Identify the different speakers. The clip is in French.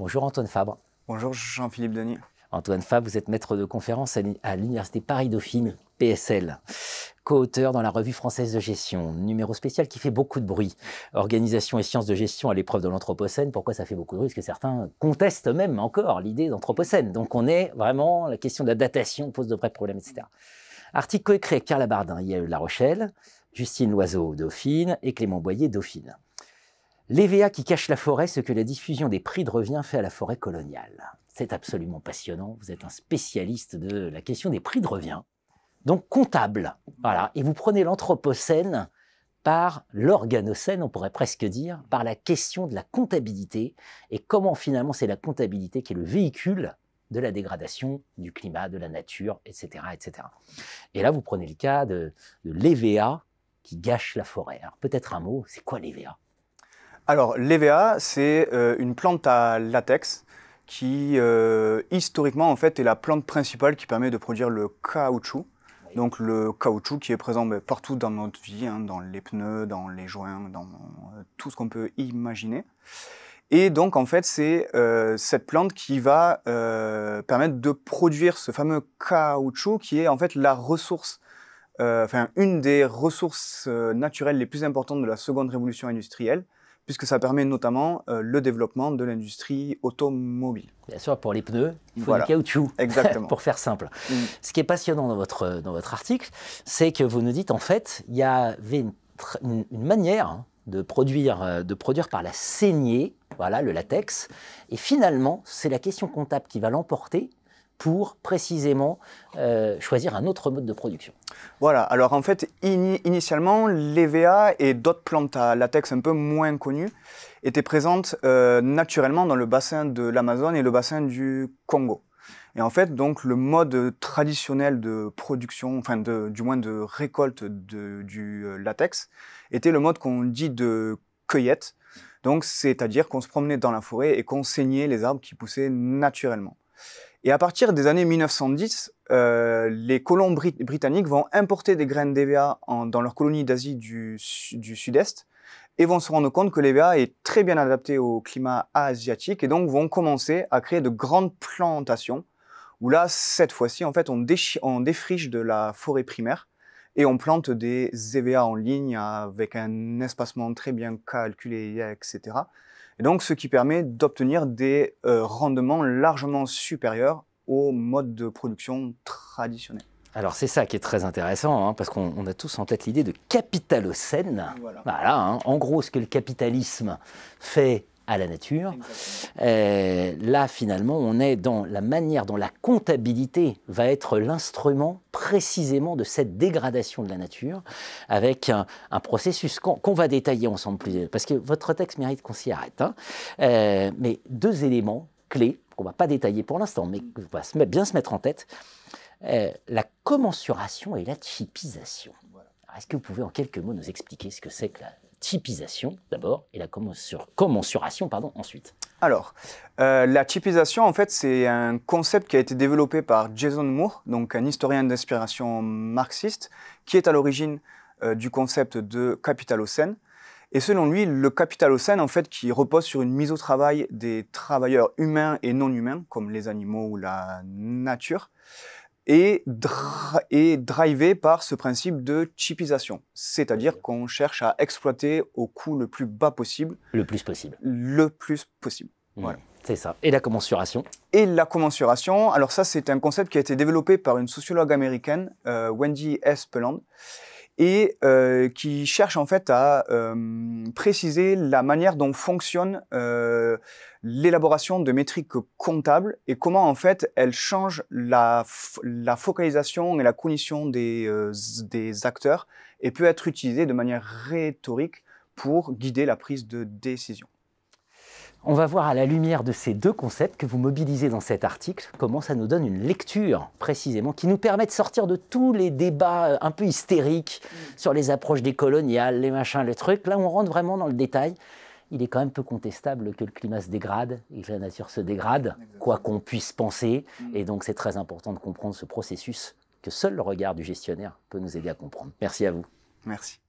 Speaker 1: Bonjour Antoine Fabre.
Speaker 2: Bonjour Jean-Philippe Denis.
Speaker 1: Antoine Fabre, vous êtes maître de conférence à l'Université Paris-Dauphine, PSL, co-auteur dans la Revue française de gestion, numéro spécial qui fait beaucoup de bruit. Organisation et sciences de gestion à l'épreuve de l'Anthropocène. Pourquoi ça fait beaucoup de bruit? Parce que certains contestent même encore l'idée d'Anthropocène. Donc on est vraiment, la question de la datation pose de vrais problèmes, etc. Article coécrit avec Pierre Labardin, IAE La Rochelle, Justine Loiseau, Dauphine, et Clément Boyer, Dauphine. L'EVA qui cache la forêt, ce que la diffusion des prix de revient fait à la forêt coloniale. C'est absolument passionnant. Vous êtes un spécialiste de la question des prix de revient, donc comptable. Voilà. Et vous prenez l'Anthropocène par l'Organocène, on pourrait presque dire, par la question de la comptabilité et comment finalement c'est la comptabilité qui est le véhicule de la dégradation du climat, de la nature, etc. etc. Et là, vous prenez le cas de l'EVA qui gâche la forêt. Alors peut-être un mot, c'est quoi l'EVA?
Speaker 2: Alors l'EVA, c'est une plante à latex qui historiquement en fait est la plante principale qui permet de produire le caoutchouc. Oui. Donc le caoutchouc qui est présent partout dans notre vie, hein, dans les pneus, dans les joints, dans tout ce qu'on peut imaginer. Et donc en fait c'est cette plante qui va permettre de produire ce fameux caoutchouc qui est en fait la ressource, une des ressources naturelles les plus importantes de la seconde révolution industrielle, puisque ça permet notamment le développement de l'industrie automobile.
Speaker 1: Bien sûr, pour les pneus, il faut
Speaker 2: voilà.
Speaker 1: du caoutchouc,
Speaker 2: exactement.
Speaker 1: pour faire simple. Ce qui est passionnant dans votre article, c'est que vous nous dites, en fait, il y avait une manière de produire par la saignée, voilà, le latex, et finalement, c'est la question comptable qui va l'emporter pour précisément choisir un autre mode de production.
Speaker 2: Voilà, alors en fait, initialement, l'EVA et d'autres plantes à latex un peu moins connues étaient présentes naturellement dans le bassin de l'Amazone et le bassin du Congo. Et en fait, donc, le mode traditionnel de production, du moins de récolte du latex, était le mode qu'on dit de cueillette. Donc, c'est-à-dire qu'on se promenait dans la forêt et qu'on saignait les arbres qui poussaient naturellement. Et à partir des années 1910, les colons britanniques vont importer des graines d'EVA dans leurs colonies d'Asie du Sud-Est et vont se rendre compte que l'EVA est très bien adapté au climat asiatique et donc vont commencer à créer de grandes plantations où là, cette fois-ci, en fait, on défriche de la forêt primaire et on plante des EVA en ligne avec un espacement très bien calculé, etc. Et donc, ce qui permet d'obtenir des rendements largement supérieurs au mode de production traditionnel.
Speaker 1: Alors c'est ça qui est très intéressant, hein, parce qu'on a tous en tête l'idée de capitalocène. Voilà, hein, en gros, ce que le capitalisme fait à la nature. Là, finalement, on est dans la manière dont la comptabilité va être l'instrument précisément de cette dégradation de la nature, avec un processus qu'on va détailler ensemble plus, parce que votre texte mérite qu'on s'y arrête. Hein. Mais deux éléments clés, qu'on ne va pas détailler pour l'instant, mais qu'on va bien se mettre en tête, la commensuration et la typisation. Voilà. Est-ce que vous pouvez en quelques mots nous expliquer ce que c'est que la typisation d'abord et la commensuration ensuite?
Speaker 2: Alors, la typisation, en fait, c'est un concept qui a été développé par Jason Moore, donc un historien d'inspiration marxiste, qui est à l'origine du concept de capitalocène. Et selon lui, le capitalocène, en fait, qui repose sur une mise au travail des travailleurs humains et non humains, comme les animaux ou la nature, est drivé par ce principe de typisation. C'est-à-dire qu'on cherche à exploiter au coût le plus bas possible.
Speaker 1: Le plus possible.
Speaker 2: Le plus possible.
Speaker 1: Voilà. C'est ça. Et la commensuration?
Speaker 2: Et la commensuration, alors ça, c'est un concept qui a été développé par une sociologue américaine, Wendy S. Peland, et qui cherche en fait à préciser la manière dont fonctionne l'élaboration de métriques comptables et comment en fait elle change la focalisation et la cognition des acteurs et peut être utilisée de manière rhétorique pour guider la prise de décision.
Speaker 1: On va voir à la lumière de ces deux concepts que vous mobilisez dans cet article, comment ça nous donne une lecture précisément qui nous permet de sortir de tous les débats un peu hystériques sur les approches décoloniales, les machins, les trucs. Là, on rentre vraiment dans le détail. Il est quand même peu contestable que le climat se dégrade et que la nature se dégrade, quoi qu'on puisse penser. Et donc, c'est très important de comprendre ce processus que seul le regard du gestionnaire peut nous aider à comprendre. Merci à vous.
Speaker 2: Merci.